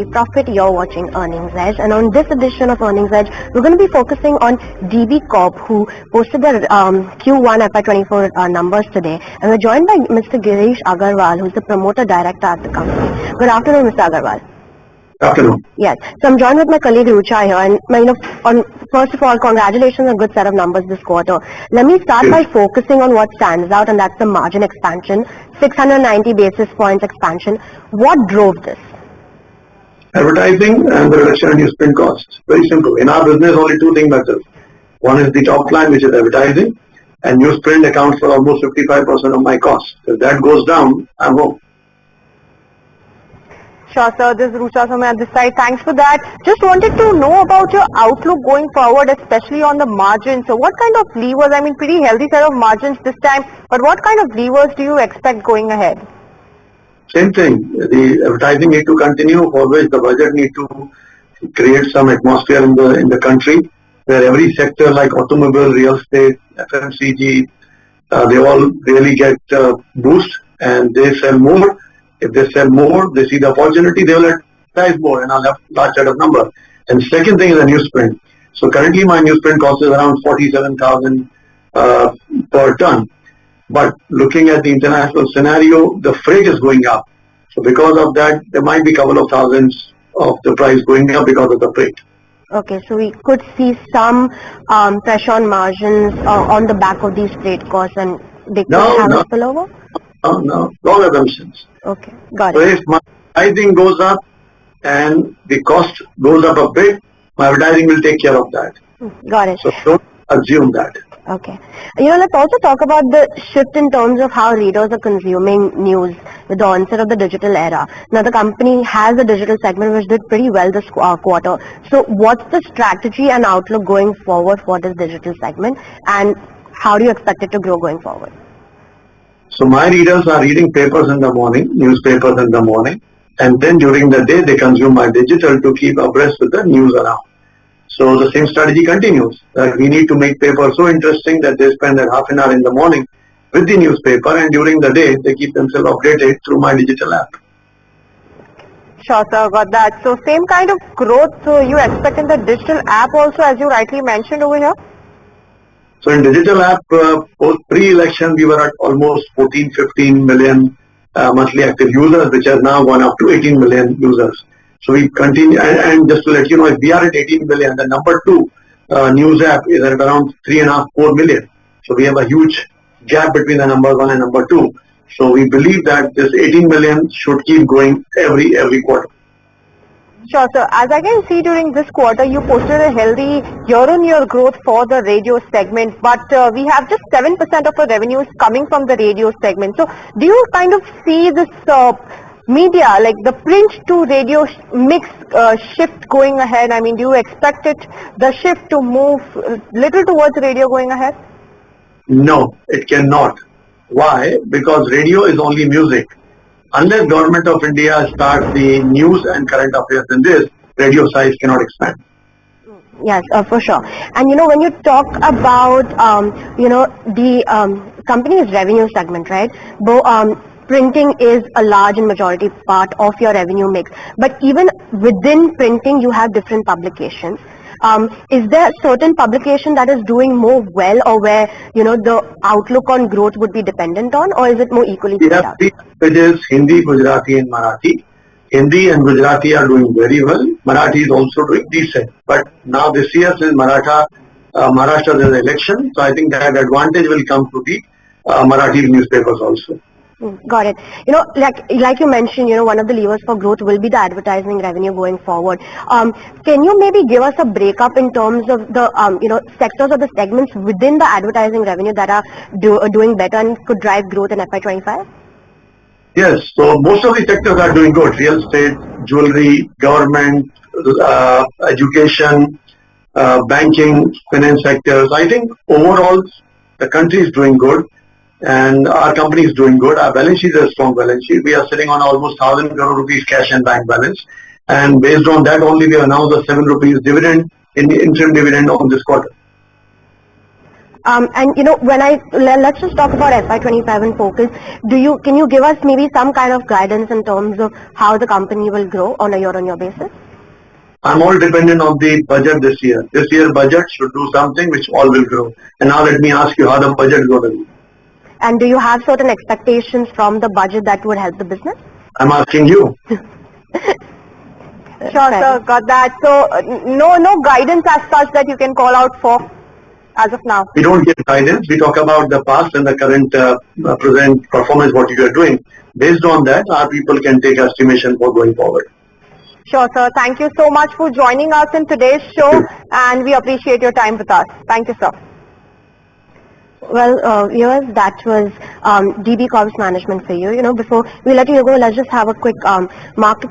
Profit. You're watching Earnings Edge, and on this edition of Earnings Edge, we're going to be focusing on DB Corp, who posted their Q1 FY24 numbers today, and we're joined by Mr. Girish Agarwal, who's the promoter director at the company. Good afternoon, Mr. Agarwal. Afternoon. Yes. So I'm joined with my colleague Rucha here, and first of all, congratulations on a good set of numbers this quarter. Let me start by focusing on what stands out, and that's the margin expansion, 690 basis points expansion. What drove this? Advertising and the reduction in newsprint costs. Very simple. In our business, only two things matter. One is the top line, which is advertising, and newsprint accounts for almost 55% of my costs. If that goes down, I'm home. Sure, sir. This is Rucha from at this side. Thanks for that. Just wanted to know about your outlook going forward, especially on the margins. So what kind of levers, pretty healthy set of margins this time, but what kind of levers do you expect going ahead? Same thing. The advertising need to continue, for which the budget need to create some atmosphere in the country, where every sector like automobile, real estate, FMCG, they all really get boost and they sell more. If they sell more, they see the opportunity, they will advertise more, and I'll have large set of numbers. And second thing is the newsprint. So currently my newsprint cost is around 47,000 per ton. But looking at the international scenario, the freight is going up. So because of that, there might be a couple of thousands of the price going up because of the freight. Okay, so we could see some pressure on margins on the back of these freight costs, and they could have a spillover? No, wrong assumptions. Okay, got so it. If my pricing goes up and the cost goes up a bit, my advertising will take care of that. Got it. So don't assume that. Okay. Let's also talk about the shift in terms of how readers are consuming news with the onset of the digital era. Now, the company has a digital segment which did pretty well this quarter. So what's the strategy and outlook going forward for this digital segment, and how do you expect it to grow going forward? So my readers are reading papers in the morning, newspapers in the morning, and then during the day they consume my digital to keep abreast with the news around. So the same strategy continues. We need to make paper so interesting that they spend half an hour in the morning with the newspaper, and during the day they keep themselves updated through my digital app. Sure, sir, got that. So same kind of growth you expect in the digital app also, as you rightly mentioned over here? So in digital app, pre-election we were at almost 14-15 million monthly active users, which has now gone up to 18 million users. So we continue, and just to let you know, if we are at 18 million, the number 2 news app is at around 3.5-4 million. So we have a huge gap between the number 1 and number 2. So we believe that this 18 million should keep growing every quarter. Sure, sir. As I can see, during this quarter, you posted a healthy year-on-year growth for the radio segment, but we have just 7% of our revenues coming from the radio segment. So do you kind of see this media, like the print to radio mix shift going ahead? Do you expect the shift to move little towards radio going ahead? No, it cannot. Why? Because radio is only music. Unless Government of India starts the news and current affairs in this, radio size cannot expand. Yes, for sure. And when you talk about the company's revenue segment, right? Printing is a large and majority part of your revenue mix. But even within printing, you have different publications. Is there a certain publication that is doing more well, or where the outlook on growth would be dependent on, or is it more equally spread out? We have 3 languages, Hindi, Gujarati and Marathi. Hindi and Gujarati are doing very well. Marathi is also doing decent. But now this year, since Maharashtra there's an election, so I think that advantage will come to the Marathi newspapers also. Got it. Like you mentioned, one of the levers for growth will be the advertising revenue going forward. Can you maybe give us a breakup in terms of the sectors or the segments within the advertising revenue that are doing better and could drive growth in FY25? Yes. So most of the sectors are doing good. Real estate, jewelry, government, education, banking, finance sectors. I think overall the country is doing good. And our company is doing good. Our balance sheet is a strong balance sheet. We are sitting on almost 1,000 crore rupees cash and bank balance. And based on that only, we announced a 7 rupees dividend, in the interim dividend on this quarter. And let's just talk about FY25 and focus. Can you give us maybe some kind of guidance in terms of how the company will grow on a year-on-year basis? I'm all dependent on the budget this year. This year budget should do something which all will grow. And now let me ask you how the budget is going to be. And do you have certain expectations from the budget that would help the business? I'm asking you. Sure, sir, got that. So, no guidance as such that you can call out for as of now? We don't give guidance. We talk about the past and the current present performance, what you are doing. Based on that, our people can take estimation for going forward. Sure, sir. Thank you so much for joining us in today's show, and we appreciate your time with us. Thank you, sir. Well, viewers, that was DB Corp's management for you. Before we let you go, let's just have a quick market